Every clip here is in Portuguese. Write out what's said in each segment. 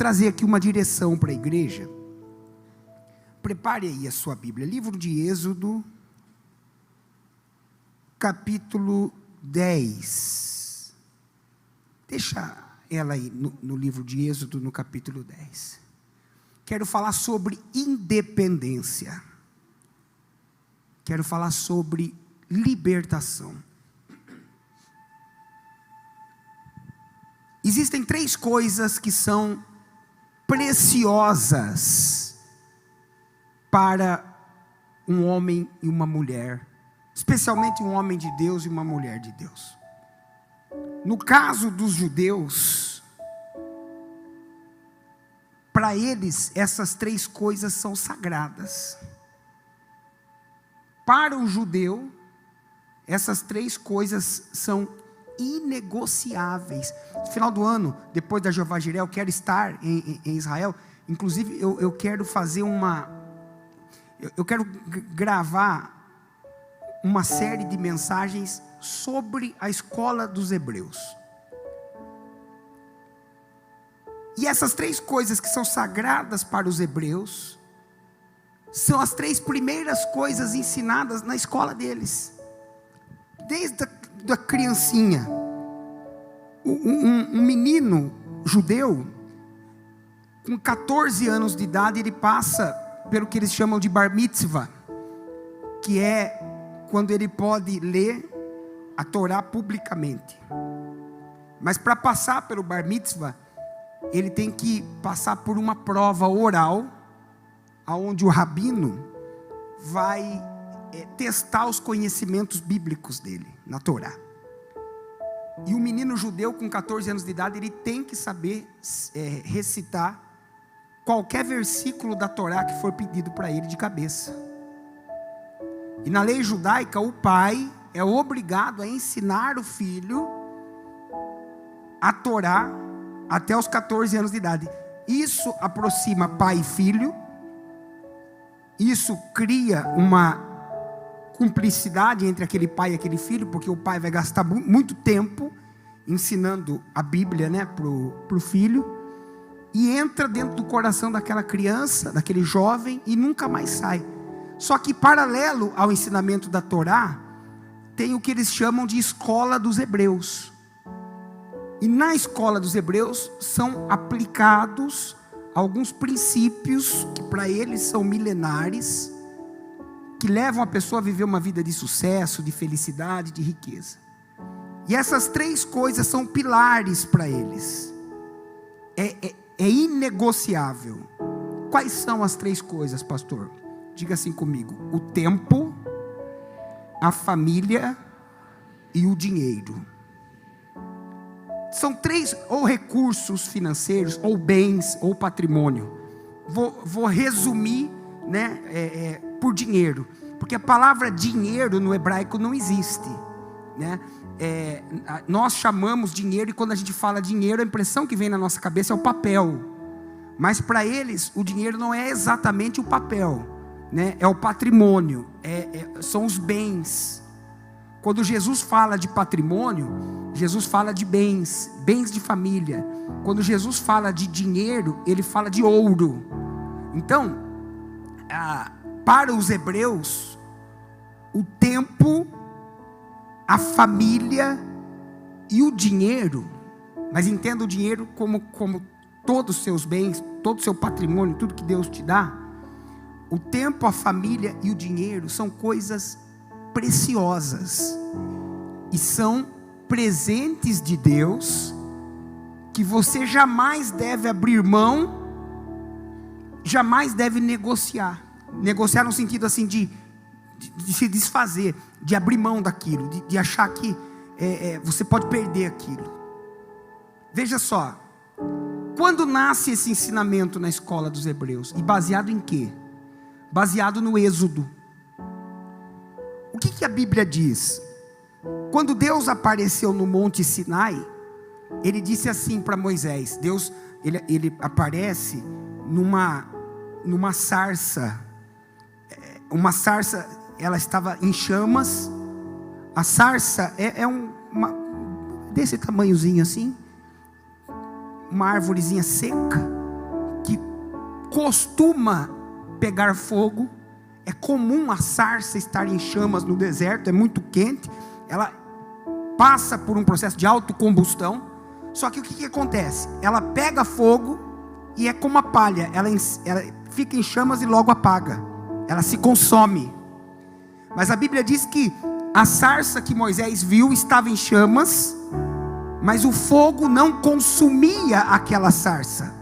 trazer aqui uma direção para a igreja. Prepare aí a sua Bíblia, livro de Êxodo, capítulo 10. Deixa ela aí no livro de Êxodo, no capítulo 10. Quero falar sobre independência. Quero falar sobre libertação. Existem 3 coisas que são preciosas para um homem e uma mulher, especialmente um homem de Deus e uma mulher de Deus. No caso dos judeus, para eles essas 3 coisas são sagradas. Para o judeu, essas 3 coisas são inegociáveis. No final do ano, depois da Jeová Jireh, eu quero estar em Israel. Inclusive eu quero fazer eu quero gravar uma série de mensagens sobre a escola dos hebreus. E essas 3 coisas que são sagradas para os hebreus são as 3 primeiras coisas ensinadas na escola deles. Desde a criancinha. Um menino judeu, com 14 anos de idade, ele passa pelo que eles chamam de bar mitzvah, que é quando ele pode ler a Torá publicamente. Mas para passar pelo bar mitzvah, ele tem que passar por uma prova oral, onde o rabino vai testar os conhecimentos bíblicos dele na Torá. E o menino judeu com 14 anos de idade, ele tem que saber recitar qualquer versículo da Torá que for pedido para ele de cabeça. E na lei judaica, o pai é obrigado a ensinar o filho a Torá até os 14 anos de idade. Isso aproxima pai e filho. Isso cria uma cumplicidade entre aquele pai e aquele filho, porque o pai vai gastar muito tempo ensinando a Bíblia, né, pro filho, e entra dentro do coração daquela criança, daquele jovem, e nunca mais sai. Só que paralelo ao ensinamento da Torá, tem o que eles chamam de escola dos hebreus. E na escola dos hebreus são aplicados alguns princípios que para eles são milenares, que levam a pessoa a viver uma vida de sucesso, de felicidade, de riqueza. E essas 3 coisas são pilares para eles. É inegociável. Quais são as 3 coisas, pastor? Diga assim comigo: o tempo, a família e o dinheiro. São 3 ou recursos financeiros, ou bens, ou patrimônio. Vou resumir, né, por dinheiro, porque a palavra dinheiro no hebraico não existe, né? Nós chamamos dinheiro, e quando a gente fala dinheiro, a impressão que vem na nossa cabeça é o papel. Mas para eles o dinheiro não é exatamente o papel, né? É o patrimônio, são os bens. Quando Jesus fala de patrimônio, Jesus fala de bens de família. Quando Jesus fala de dinheiro, ele fala de ouro. Então, para os hebreus, o tempo, a família e o dinheiro, mas entenda o dinheiro como todos os seus bens, todo o seu patrimônio, tudo que Deus te dá. O tempo, a família e o dinheiro são coisas preciosas e são presentes de Deus que você jamais deve abrir mão, jamais deve negociar no sentido assim de se desfazer, de abrir mão daquilo, de achar que você pode perder aquilo. Veja só, quando nasce esse ensinamento na escola dos hebreus, e baseado em quê? Baseado no Êxodo. O que a Bíblia diz? Quando Deus apareceu no Monte Sinai, Ele disse assim para Moisés. Deus, ele aparece numa sarça. Uma sarça, ela estava em chamas. A sarça desse tamanhozinho assim, uma árvorezinha seca, costuma pegar fogo. É comum a sarça estar em chamas no deserto, é muito quente. Ela passa por um processo de autocombustão. Só que o que acontece? Ela pega fogo e é como a palha, ela fica em chamas e logo apaga. Ela se consome. Mas a Bíblia diz que a sarça que Moisés viu estava em chamas, mas o fogo não consumia aquela sarça.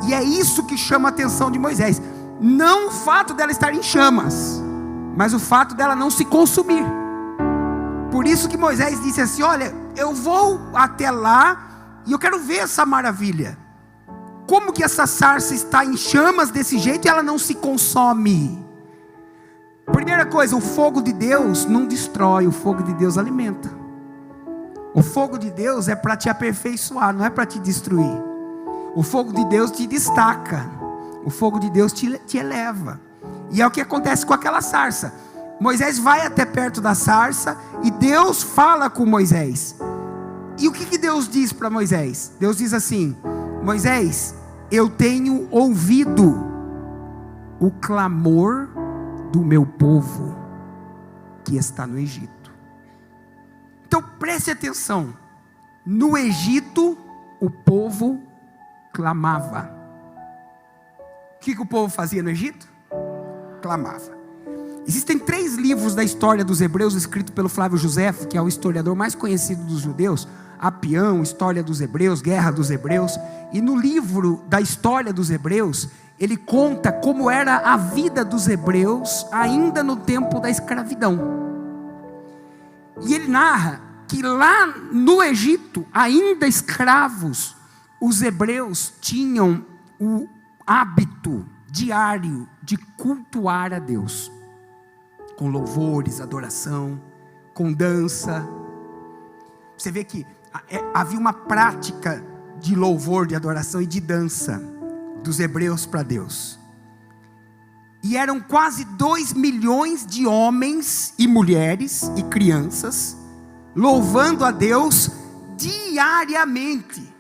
E é isso que chama a atenção de Moisés. Não o fato dela estar em chamas, mas o fato dela não se consumir. Por isso que Moisés disse assim: olha, eu vou até lá e eu quero ver essa maravilha. Como que essa sarça está em chamas desse jeito e ela não se consome? Primeira coisa, o fogo de Deus não destrói, o fogo de Deus alimenta. O fogo de Deus é para te aperfeiçoar, não é para te destruir. O fogo de Deus te destaca, o fogo de Deus te eleva. E é o que acontece com aquela sarça. Moisés vai até perto da sarça e Deus fala com Moisés. E o que Deus diz para Moisés? Deus diz assim: Moisés, eu tenho ouvido o clamor do meu povo que está no Egito. Então preste atenção. No Egito o povo clamava. O que o povo fazia no Egito? Clamava. Existem 3 livros da história dos hebreus, escritos pelo Flávio Josefo, que é o historiador mais conhecido dos judeus. Apião, História dos Hebreus, Guerra dos Hebreus. E no livro da história dos hebreus, ele conta como era a vida dos hebreus ainda no tempo da escravidão. E ele narra que lá no Egito, ainda escravos, os hebreus tinham o hábito diário de cultuar a Deus, com louvores, adoração, com dança. Você vê que havia uma prática de louvor, de adoração e de dança dos hebreus para Deus. E eram quase 2 milhões de homens e mulheres e crianças louvando a Deus diariamente.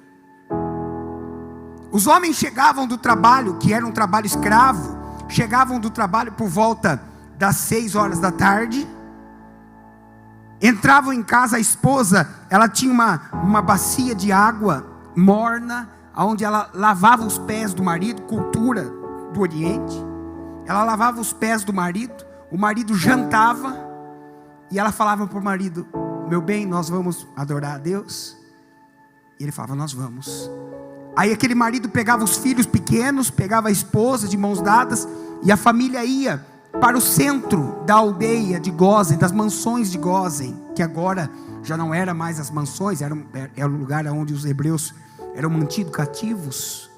Os homens chegavam do trabalho, que era um trabalho escravo, chegavam do trabalho por volta das 6 horas da tarde, entravam em casa, a esposa, ela tinha uma bacia de água morna, onde ela lavava os pés do marido, cultura do Oriente. Ela lavava os pés do marido, o marido jantava, e ela falava para o marido: meu bem, nós vamos adorar a Deus? E ele falava: nós vamos. Aí aquele marido pegava os filhos pequenos, pegava a esposa de mãos dadas, e a família ia para o centro da aldeia de Gósen, das mansões de Gósen, que agora já não era mais as mansões, era o lugar onde os hebreus eram mantidos cativos.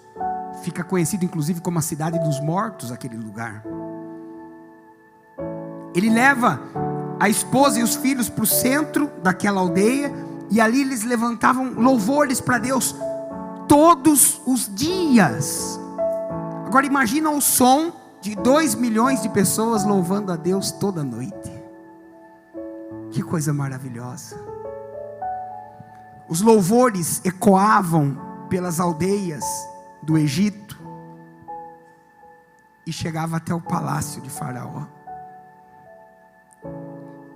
Fica conhecido inclusive como a cidade dos mortos, aquele lugar. Ele leva a esposa e os filhos para o centro daquela aldeia, e ali eles levantavam louvores para Deus todos os dias. Agora imagina o som de 2 milhões de pessoas louvando a Deus toda noite. Que coisa maravilhosa. Os louvores ecoavam pelas aldeias do Egito e chegava até o palácio de Faraó.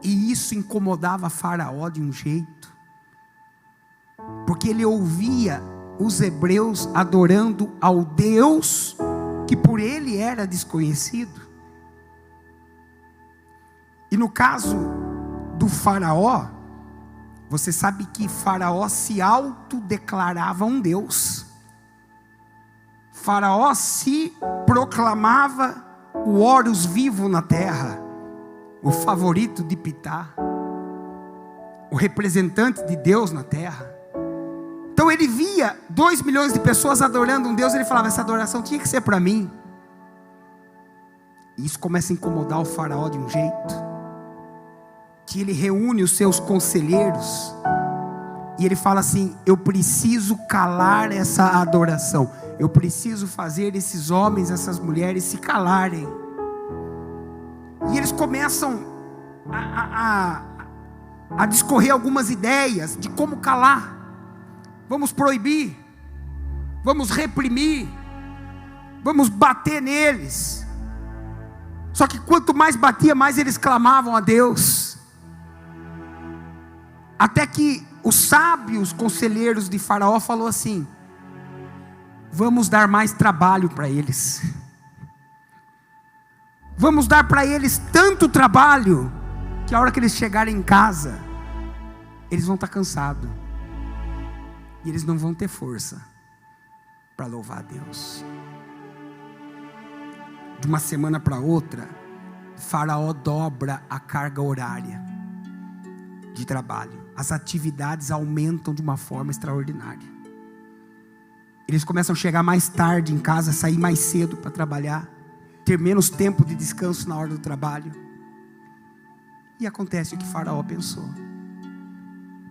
E isso incomodava Faraó de um jeito, porque ele ouvia os hebreus adorando ao Deus que por ele era desconhecido. E no caso do Faraó, você sabe que Faraó se autodeclarava um Deus. Faraó se proclamava o Horus vivo na terra, o favorito de Ptah, o representante de Deus na terra. Então ele via 2 milhões de pessoas adorando um Deus, ele falava: essa adoração tinha que ser para mim. E isso começa a incomodar o Faraó de um jeito, que ele reúne os seus conselheiros, e ele fala assim: eu preciso calar essa adoração, eu preciso fazer esses homens, essas mulheres se calarem. E eles começam a discorrer algumas ideias de como calar. Vamos proibir, vamos reprimir, vamos bater neles. Só que quanto mais batia, mais eles clamavam a Deus. Até que os sábios conselheiros de Faraó falou assim: vamos dar mais trabalho para eles. Vamos dar para eles tanto trabalho, que a hora que eles chegarem em casa, eles vão estar cansados. E eles não vão ter força para louvar a Deus. De uma semana para outra, Faraó dobra a carga horária de trabalho. As atividades aumentam de uma forma extraordinária. Eles começam a chegar mais tarde em casa, sair mais cedo para trabalhar, ter menos tempo de descanso na hora do trabalho. E acontece o que Faraó pensou.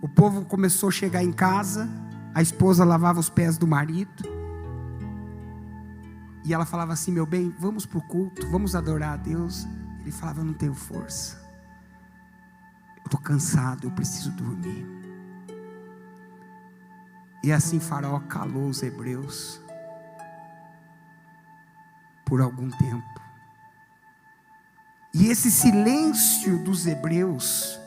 O povo começou a chegar em casa, a esposa lavava os pés do marido, e ela falava assim: meu bem, vamos para o culto, vamos adorar a Deus. Ele falava: eu não tenho força, eu estou cansado, eu preciso dormir. E assim Faraó calou os hebreus por algum tempo. E esse silêncio dos hebreus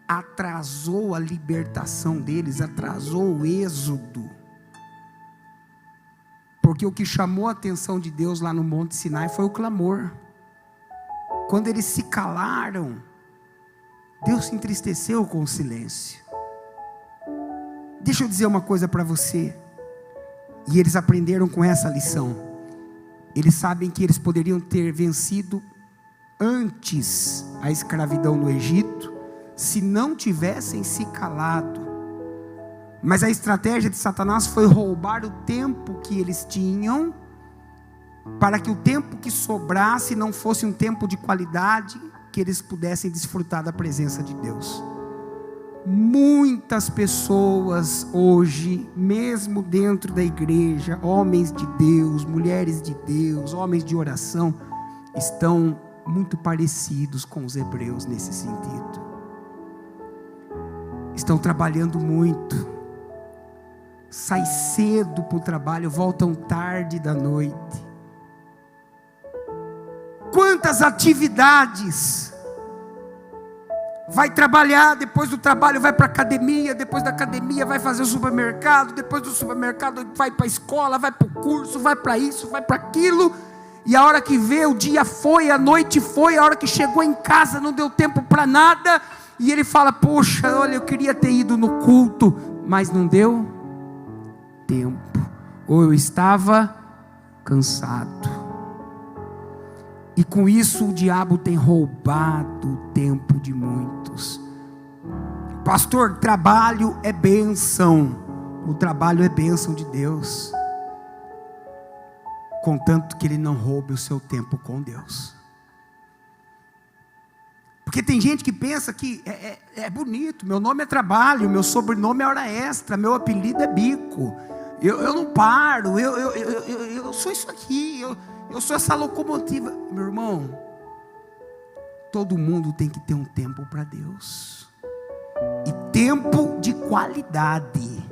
atrasou a libertação deles, atrasou o êxodo. Porque o que chamou a atenção de Deus lá no Monte Sinai foi o clamor. Quando eles se calaram, Deus se entristeceu com o silêncio. Deixa eu dizer uma coisa para você. E eles aprenderam com essa lição. Eles sabem que eles poderiam ter vencido antes a escravidão no Egito, se não tivessem se calado. Mas a estratégia de Satanás foi roubar o tempo que eles tinham, para que o tempo que sobrasse não fosse um tempo de qualidade, que eles pudessem desfrutar da presença de Deus. Muitas pessoas hoje, mesmo dentro da igreja, homens de Deus, mulheres de Deus, homens de oração, estão muito parecidos com os hebreus nesse sentido. Estão trabalhando muito, saem cedo para o trabalho, voltam tarde da noite. Quantas atividades! Vai trabalhar, depois do trabalho vai para a academia, depois da academia vai fazer o supermercado, depois do supermercado vai para a escola, vai para o curso, vai para isso, vai para aquilo, e a hora que vê, o dia foi, a noite foi, a hora que chegou em casa não deu tempo para nada, e ele fala: poxa, olha, eu queria ter ido no culto, mas não deu tempo, ou eu estava cansado. E com isso o diabo tem roubado o tempo de muitos. Pastor, trabalho é bênção. O trabalho é bênção de Deus, contanto que ele não roube o seu tempo com Deus. Porque tem gente que pensa que é bonito, meu nome é trabalho, meu sobrenome é hora extra, meu apelido é bico, eu não paro, eu sou isso aqui, eu sou essa locomotiva. Meu irmão, todo mundo tem que ter um tempo para Deus, e tempo de qualidade,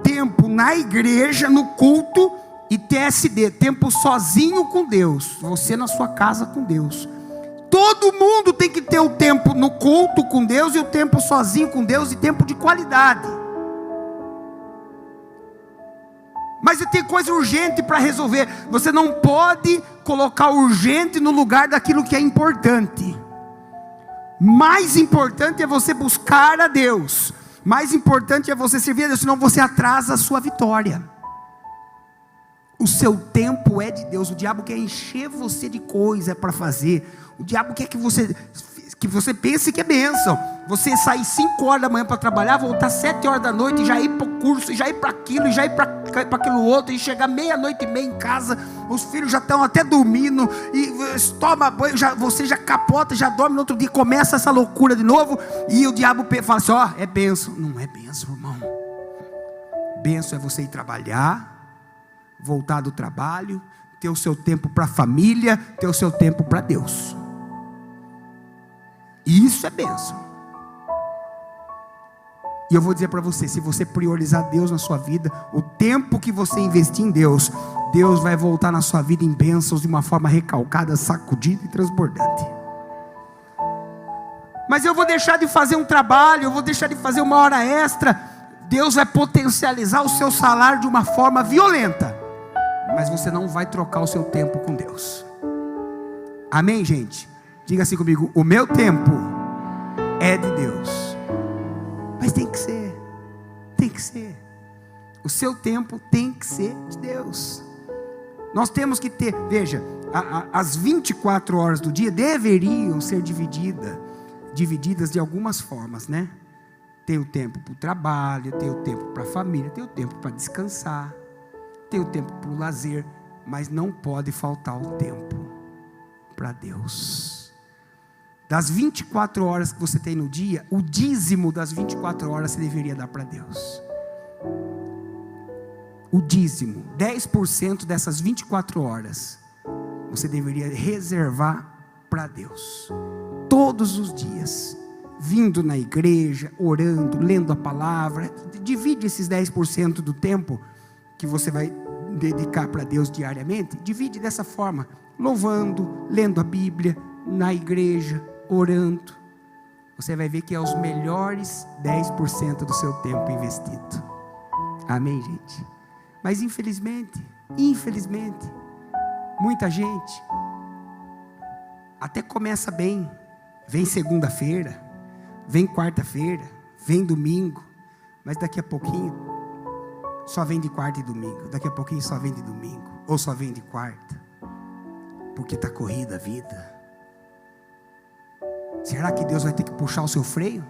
tempo na igreja, no culto, e TSD, tempo sozinho com Deus, você na sua casa com Deus. Todo mundo tem que ter o tempo no culto com Deus, e o tempo sozinho com Deus, e tempo de qualidade. Mas tem coisa urgente para resolver. Você não pode colocar urgente no lugar daquilo que é importante. Mais importante é você buscar a Deus. Mais importante é você servir a Deus, senão você atrasa a sua vitória. O seu tempo é de Deus. O diabo quer encher você de coisa para fazer. O diabo quer que você pense que é bênção. Você sair 5 horas da manhã para trabalhar, voltar 7 horas da noite, e já ir para o curso, e já ir para aquilo, e já ir para aquilo outro, e chegar 00:30 em casa, os filhos já estão até dormindo, e toma banho, você já capota, já dorme, no outro dia começa essa loucura de novo, e o diabo fala assim: ó, é bênção. Não é bênção, irmão. Bênção é você ir trabalhar, voltar do trabalho, ter o seu tempo para a família, ter o seu tempo para Deus. Isso é bênção. E eu vou dizer para você, se você priorizar Deus na sua vida, o tempo que você investir em Deus, Deus vai voltar na sua vida em bênçãos de uma forma recalcada, sacudida e transbordante. Mas eu vou deixar de fazer um trabalho, eu vou deixar de fazer uma hora extra. Deus vai potencializar o seu salário de uma forma violenta, mas você não vai trocar o seu tempo com Deus. Amém, gente? Diga assim comigo: o meu tempo é de Deus. Mas tem que ser. O seu tempo tem que ser de Deus. Nós temos que ter, veja, as 24 horas do dia deveriam ser divididas de algumas formas, né? Tem o tempo para o trabalho, tem o tempo para a família, tem o tempo para descansar, tem o tempo para o lazer, mas não pode faltar o tempo para Deus. Das 24 horas que você tem no dia, o dízimo das 24 horas você deveria dar para Deus. O dízimo, 10% dessas 24 horas, você deveria reservar para Deus. Todos os dias, vindo na igreja, orando, lendo a palavra. Divide esses 10% do tempo que você vai dedicar para Deus diariamente. Divide dessa forma, louvando, lendo a Bíblia, na igreja, orando. Você vai ver que é os melhores 10% do seu tempo investido. Amém, gente? Mas infelizmente, muita gente até começa bem, vem segunda-feira, vem quarta-feira, vem domingo, mas daqui a pouquinho só vem de quarta e domingo, daqui a pouquinho só vem de domingo, ou só vem de quarta, porque está corrida a vida. Será que Deus vai ter que puxar o seu freio?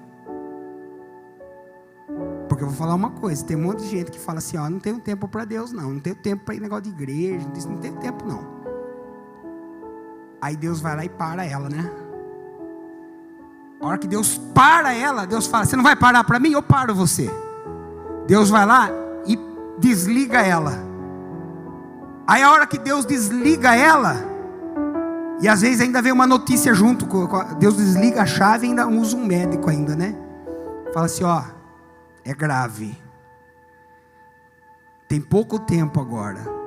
Porque eu vou falar uma coisa, tem um monte de gente que fala assim, ó, não tenho tempo para Deus não tenho tempo para ir negócio de igreja, não tenho tempo não. Aí Deus vai lá e para ela, né? A hora que Deus para ela, Deus fala, você não vai parar para mim? Eu paro você. Deus vai lá e desliga ela. Aí a hora que Deus desliga ela, e às vezes ainda vem uma notícia junto, Deus desliga a chave e ainda usa um médico ainda, né? Fala assim, ó, é grave, tem pouco tempo agora.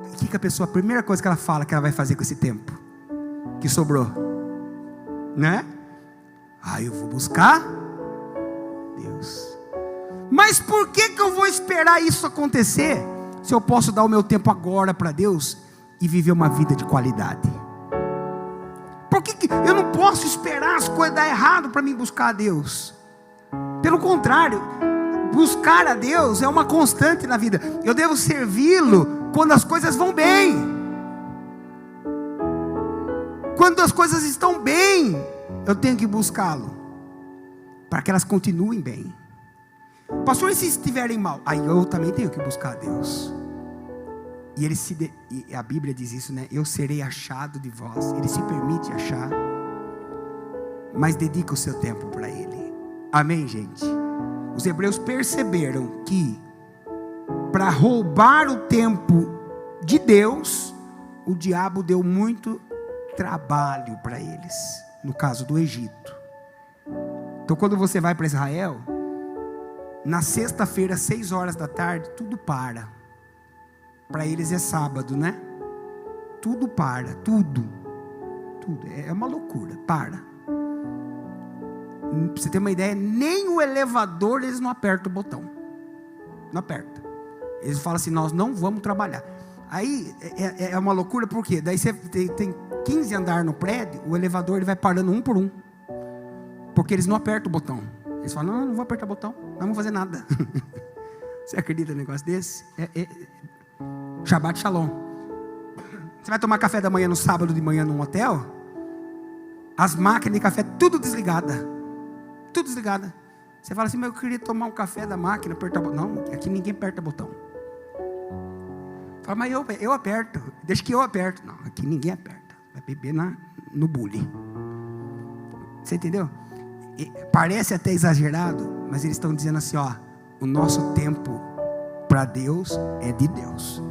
O que a pessoa, a primeira coisa que ela fala que ela vai fazer com esse tempo que sobrou, né? Eu vou buscar Deus. Mas por que eu vou esperar isso acontecer, se eu posso dar o meu tempo agora para Deus e viver uma vida de qualidade? Por que eu não posso esperar as coisas dar errado para mim buscar a Deus? Pelo contrário, buscar a Deus é uma constante na vida. Eu devo servi-lo quando as coisas vão bem. Quando as coisas estão bem, eu tenho que buscá-lo, para que elas continuem bem. Pastor, e se estiverem mal? Aí eu também tenho que buscar a Deus. E a Bíblia diz isso, né? Eu serei achado de vós. Ele se permite achar, mas dedica o seu tempo para Ele. Amém, gente? Os hebreus perceberam que para roubar o tempo de Deus, o diabo deu muito trabalho para eles, no caso do Egito. Então quando você vai para Israel, na sexta-feira, 6 horas da tarde, tudo para. Para eles é sábado, né? Tudo para, tudo. É uma loucura, para. Pra você ter uma ideia, nem o elevador eles não apertam o botão. Não aperta. Eles falam assim, nós não vamos trabalhar. Aí é uma loucura, por quê? Daí você tem 15 andares no prédio, o elevador ele vai parando um por um, porque eles não apertam o botão. Eles falam, não vou apertar o botão, não vamos fazer nada. Você acredita num negócio desse? Shabbat Shalom. Você vai tomar café da manhã no sábado de manhã num hotel, as máquinas de café tudo desligada. Tudo desligada. Você fala assim, mas eu queria tomar um café da máquina, apertar o botão. Não, aqui ninguém aperta o botão. Fala, mas eu aperto, deixa que eu aperto. Não, aqui ninguém aperta. Vai beber no bule. Você entendeu? Parece até exagerado, mas eles estão dizendo assim, ó, o nosso tempo para Deus é de Deus.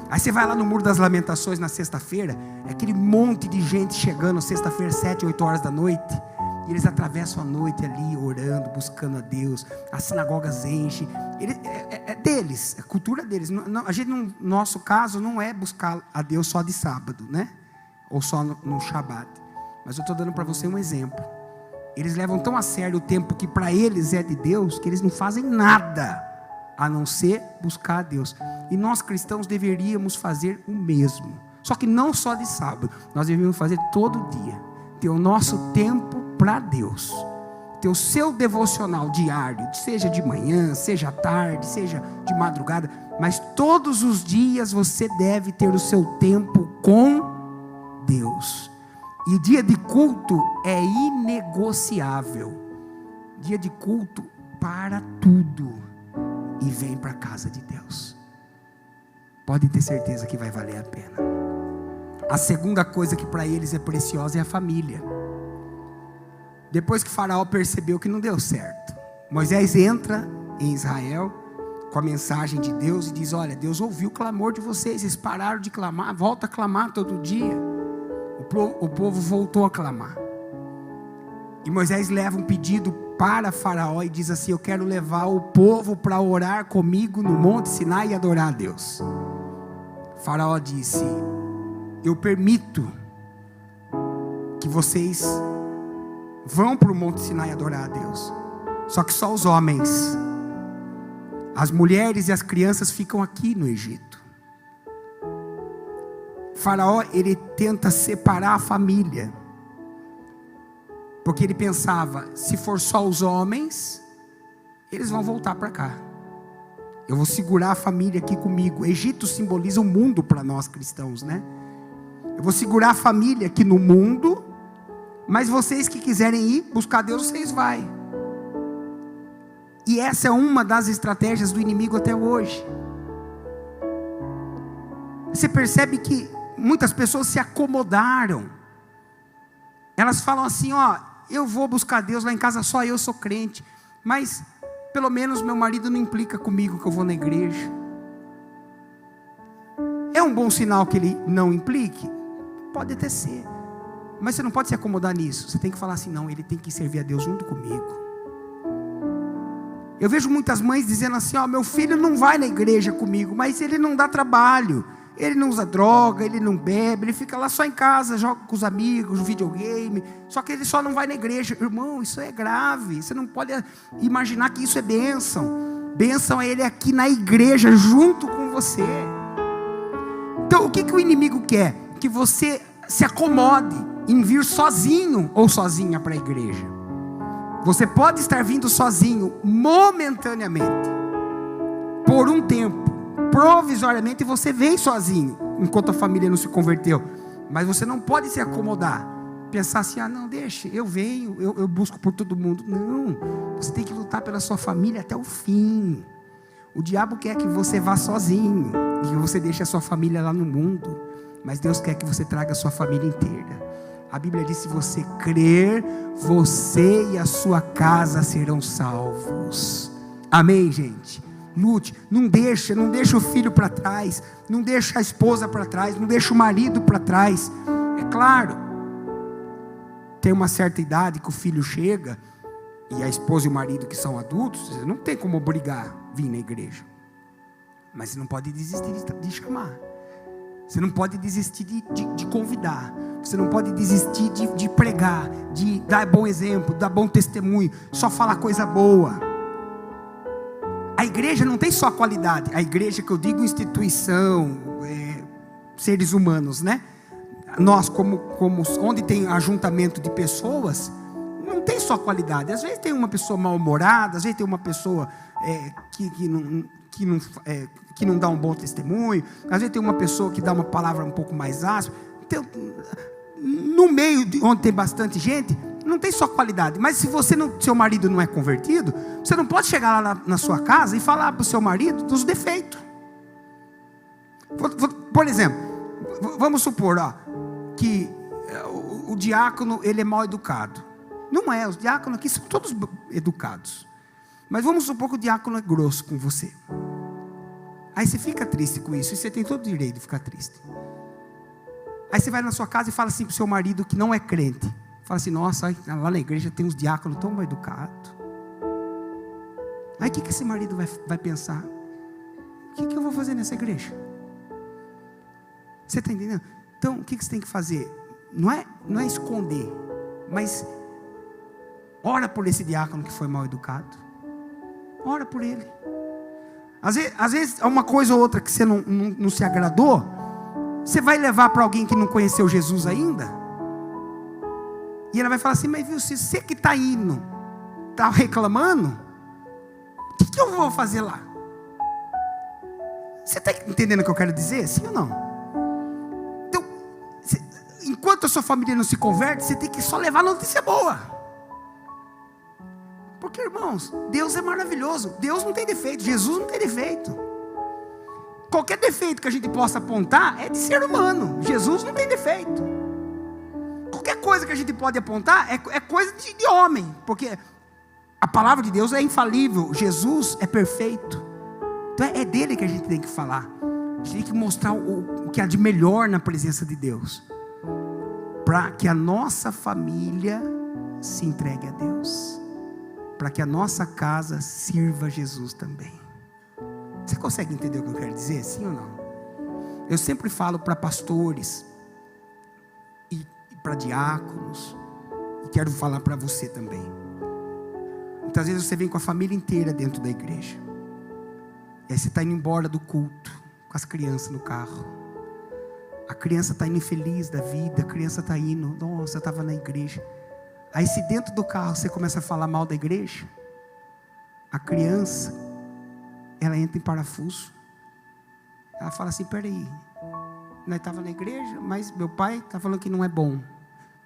Aí você vai lá no Muro das Lamentações na sexta-feira, é aquele monte de gente chegando sexta-feira, 7, 8 horas da noite, E eles atravessam a noite ali, orando, buscando a Deus. As sinagogas enchem. É deles, é a cultura deles. A gente, no nosso caso, não é buscar a Deus só de sábado, né? Ou só no Shabat. Mas eu estou dando para você um exemplo. Eles levam tão a sério o tempo que para eles é de Deus, que eles não fazem nada a não ser buscar a Deus. E nós cristãos deveríamos fazer o mesmo. Só que não só de sábado. Nós deveríamos fazer todo dia. Ter o nosso tempo para Deus. Ter o seu devocional diário. Seja de manhã, seja à tarde, seja de madrugada. Mas todos os dias você deve ter o seu tempo com Deus. E dia de culto é inegociável. Dia de culto para tudo. E vem para a casa de Deus. Pode ter certeza que vai valer a pena. A segunda coisa que para eles é preciosa é a família. Depois que Faraó percebeu que não deu certo, Moisés entra em Israel com a mensagem de Deus e diz: olha, Deus ouviu o clamor de vocês, eles pararam de clamar, volta a clamar todo dia. O povo voltou a clamar. E Moisés leva um pedido para Faraó e diz assim: eu quero levar o povo para orar comigo no Monte Sinai e adorar a Deus. Faraó disse: eu permito que vocês vão para o Monte Sinai adorar a Deus, só que só os homens, as mulheres e as crianças ficam aqui no Egito. Faraó, ele tenta separar a família, porque ele pensava: se for só os homens, eles vão voltar para cá, eu vou segurar a família aqui comigo. Egito simboliza o mundo para nós cristãos, né? Eu vou segurar a família aqui no mundo, mas vocês que quiserem ir buscar Deus, vocês vão. E essa é uma das estratégias do inimigo até hoje. Você percebe que muitas pessoas se acomodaram. Elas falam assim: ó, eu vou buscar Deus lá em casa, só eu sou crente, mas pelo menos meu marido não implica comigo que eu vou na igreja. É um bom sinal que ele não implique? Pode até ser, mas você não pode se acomodar nisso. Você tem que falar assim: não, ele tem que servir a Deus junto comigo. Eu vejo muitas mães dizendo assim: ó, meu filho não vai na igreja comigo, mas ele não dá trabalho, ele não usa droga, ele não bebe, ele fica lá só em casa, joga com os amigos, videogame, só que ele só não vai na igreja. Irmão, isso é grave. Você não pode imaginar que isso é bênção. Bênção é ele aqui na igreja junto com você. Então o que o inimigo quer? Que você se acomode em vir sozinho ou sozinha para a igreja. Você pode estar vindo sozinho momentaneamente, por um tempo, provisoriamente você vem sozinho, enquanto a família não se converteu. Mas você não pode se acomodar, pensar assim: ah, não, deixa, eu venho, eu busco por todo mundo. Não, você tem que lutar pela sua família até o fim. O diabo quer que você vá sozinho e que você deixe a sua família lá no mundo. Mas Deus quer que você traga a sua família inteira. A Bíblia diz: se você crer, você e a sua casa serão salvos. Amém, gente? Lute, não deixa o filho para trás, não deixa a esposa para trás, não deixa o marido para trás. É claro, tem uma certa idade que o filho chega, e a esposa e o marido que são adultos, você não tem como obrigar a vir na igreja. Mas você não pode desistir de chamar. Você não pode desistir de convidar. Você não pode desistir de pregar, de dar bom exemplo, dar bom testemunho, só falar coisa boa. A igreja não tem só qualidade. A igreja, que eu digo, instituição, seres humanos, né? Nós como onde tem ajuntamento de pessoas, não tem só qualidade. Às vezes tem uma pessoa mal-humorada, às vezes tem uma pessoa que não dá um bom testemunho, às vezes tem uma pessoa que dá uma palavra um pouco mais áspera. Então, no meio onde tem bastante gente, não tem só qualidade. Mas se seu marido não é convertido, você não pode chegar lá na sua casa e falar para o seu marido dos defeitos. Por exemplo, vamos supor que o diácono, ele é mal educado. Não é, os diáconos aqui são todos educados. Mas vamos supor que o diácono é grosso com você. Aí você fica triste com isso, e você tem todo o direito de ficar triste. Aí você vai na sua casa e fala assim para o seu marido que não é crente: Fala assim, nossa, lá na igreja tem uns diáconos tão mal educados. Aí o que esse marido vai pensar? O que eu vou fazer nessa igreja? Você está entendendo? Então, o que você tem que fazer? Não é esconder, mas ora por esse diácono que foi mal educado. Ora por ele. Às vezes, uma coisa ou outra que você não se agradou, você vai levar para alguém que não conheceu Jesus ainda, e ela vai falar assim, mas viu, se você que está indo, está reclamando, o que eu vou fazer lá? Você está entendendo o que eu quero dizer? Sim ou não? Então, enquanto a sua família não se converte, você tem que só levar notícia boa. Porque, irmãos, Deus é maravilhoso. Deus não tem defeito, Jesus não tem defeito. Qualquer defeito que a gente possa apontar é de ser humano. Jesus não tem defeito. Qualquer coisa que a gente pode apontar é coisa de homem. Porque a palavra de Deus é infalível. Jesus é perfeito. Então é dele que a gente tem que falar. A gente tem que mostrar o que há de melhor na presença de Deus, para que a nossa família se entregue a Deus, para que a nossa casa sirva a Jesus também. Você consegue entender o que eu quero dizer? Sim ou não? Eu sempre falo para pastores e para diáconos, e quero falar para você também. Muitas vezes você vem com a família inteira dentro da igreja, e aí você está indo embora do culto com as crianças no carro. A criança está indo infeliz da vida, a criança está indo, nossa, eu estava na igreja. Aí se dentro do carro você começa a falar mal da igreja, a criança, ela entra em parafuso. Ela fala assim, peraí, nós estávamos na igreja, mas meu pai está falando que não é bom,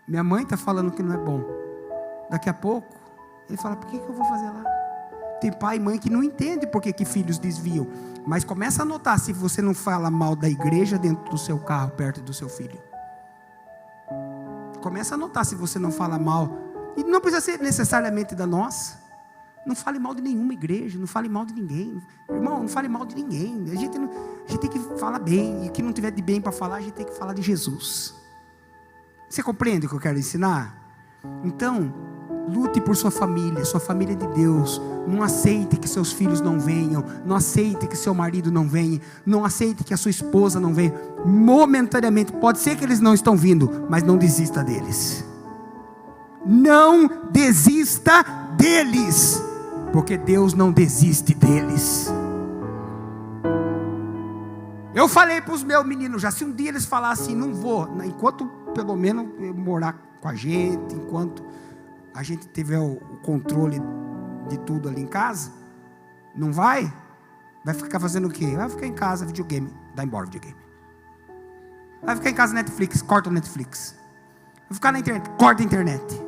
minha mãe está falando que não é bom. Daqui a pouco ele fala, por que eu vou fazer lá? Tem pai e mãe que não entende por que filhos desviam, mas começa a notar se você não fala mal da igreja dentro do seu carro, perto do seu filho. Começa a notar se você não fala mal, e não precisa ser necessariamente da nossa. Não fale mal de nenhuma igreja, não fale mal de ninguém, irmão, não fale mal de ninguém. A gente tem que falar bem, e o que não tiver de bem para falar, a gente tem que falar de Jesus. Você compreende o que eu quero ensinar? Então, lute por sua família é de Deus. Não aceite que seus filhos não venham, não aceite que seu marido não venha, não aceite que a sua esposa não venha. Momentaneamente, pode ser que eles não estão vindo, mas não desista deles. Não desista deles, porque Deus não desiste deles. Eu falei para os meus meninos já, se um dia eles falassem, não vou, enquanto pelo menos eu morar com a gente, enquanto a gente tiver o controle de tudo ali em casa, não vai ficar fazendo o quê? Vai ficar em casa, videogame, dá embora o videogame. Vai ficar em casa, Netflix, corta o Netflix. Vai ficar na internet, corta a internet.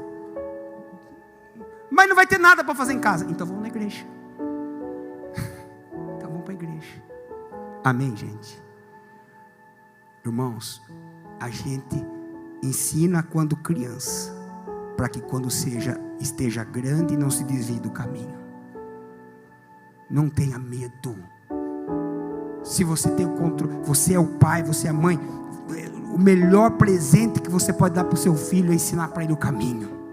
Mas não vai ter nada para fazer em casa, então vamos na igreja. Então vamos para a igreja. Amém, gente? Irmãos, a gente ensina quando criança, para que quando esteja grande não se desvie do caminho. Não tenha medo. Se você tem o controle, você é o pai, você é a mãe, o melhor presente que você pode dar para o seu filho é ensinar para ele o caminho.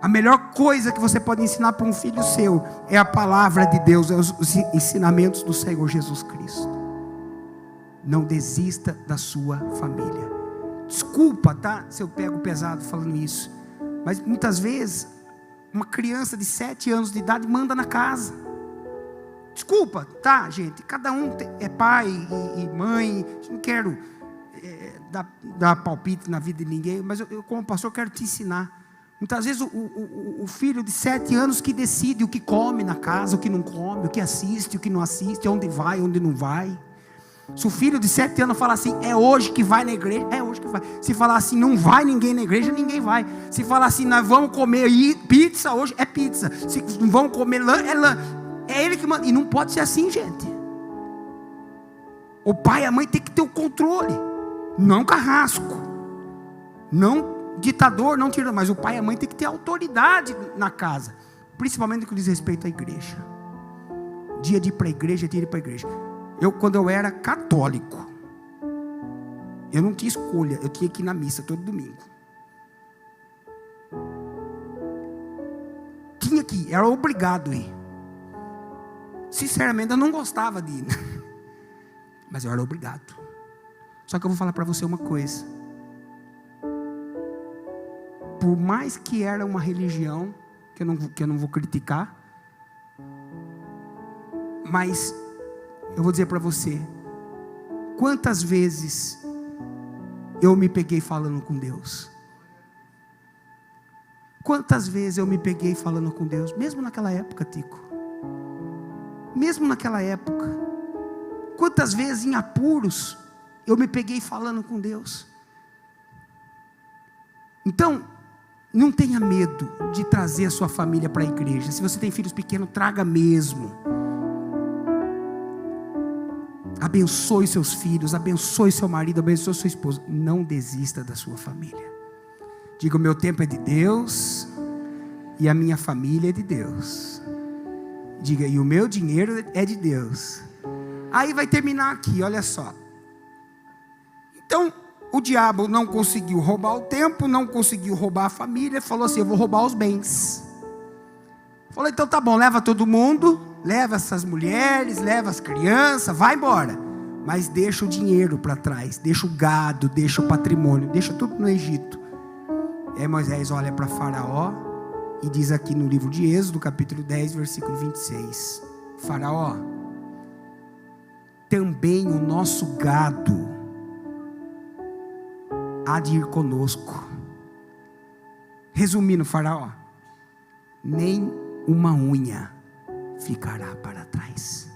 A melhor coisa que você pode ensinar para um filho seu é a palavra de Deus, é os ensinamentos do Senhor Jesus Cristo. Não desista da sua família. Desculpa, tá? Se eu pego pesado falando isso, mas muitas vezes uma criança de 7 anos de idade manda na casa. Desculpa, tá, gente? Cada um é pai e mãe. Não quero dar palpite na vida de ninguém, mas eu como pastor quero te ensinar. Muitas vezes o filho de 7 anos que decide o que come na casa, o que não come, o que assiste, o que não assiste, onde vai, onde não vai. Se o filho de 7 anos falar assim, é hoje que vai na igreja, é hoje que vai. Se falar assim, não vai ninguém na igreja, ninguém vai. Se falar assim, nós vamos comer pizza hoje, é pizza. Se vamos comer lã, é lã. É ele que manda. E não pode ser assim, gente. O pai e a mãe tem que ter o controle. Não carrasco. Não ditador, não tirando. Mas o pai e a mãe tem que ter autoridade na casa. Principalmente no que diz respeito à igreja. Dia de ir para a igreja, dia de ir para a igreja. Quando eu era católico, eu não tinha escolha, eu tinha que ir na missa todo domingo. tinha que ir, era obrigado a ir. Sinceramente, eu não gostava de ir, mas eu era obrigado. Só que eu vou falar para você uma coisa. Por mais que era uma religião, que eu não vou criticar, mas eu vou dizer para você, quantas vezes eu me peguei falando com Deus? Quantas vezes eu me peguei falando com Deus, mesmo naquela época, Tico? Mesmo naquela época. Quantas vezes em apuros eu me peguei falando com Deus? Então, não tenha medo de trazer a sua família para a igreja. Se você tem filhos pequenos, traga mesmo. Abençoe seus filhos, abençoe seu marido, abençoe sua esposa. Não desista da sua família. Diga: o meu tempo é de Deus e a minha família é de Deus. Diga: e o meu dinheiro é de Deus. Aí vai terminar aqui, olha só. Então, o diabo não conseguiu roubar o tempo, não conseguiu roubar a família, falou assim: eu vou roubar os bens. Falou: então tá bom, leva todo mundo, leva essas mulheres, leva as crianças, vai embora. Mas deixa o dinheiro para trás, deixa o gado, deixa o patrimônio, deixa tudo no Egito. E aí Moisés olha para Faraó e diz aqui no livro de Êxodo, capítulo 10, versículo 26. Faraó, também o nosso gado há de ir conosco. Resumindo, Faraó, nem uma unha ficará para trás.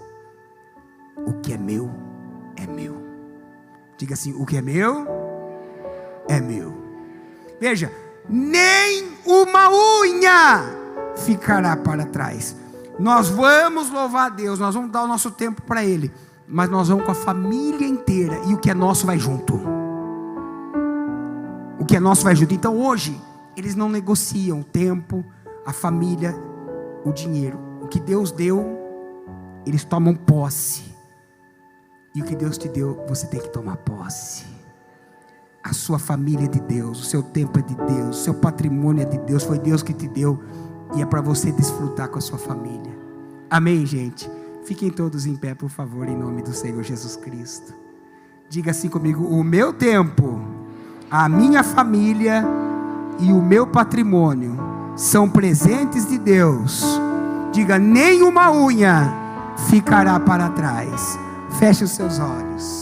O que é meu, é meu. Diga assim: o que é meu, é meu. Veja, nem uma unha ficará para trás. Nós vamos louvar a Deus, nós vamos dar o nosso tempo para Ele, mas nós vamos com a família inteira, e o que é nosso vai junto. O que é nosso vai junto. Então hoje, eles não negociam o tempo, a família, o dinheiro. O que Deus deu, eles tomam posse. E o que Deus te deu, você tem que tomar posse. A sua família é de Deus, o seu tempo é de Deus, o seu patrimônio é de Deus, foi Deus que te deu, e é para você desfrutar com a sua família. Amém, gente? Fiquem todos em pé, por favor, em nome do Senhor Jesus Cristo. Diga assim comigo: o meu tempo, a minha família e o meu patrimônio são presentes de Deus. Diga: nenhuma unha ficará para trás. Feche os seus olhos.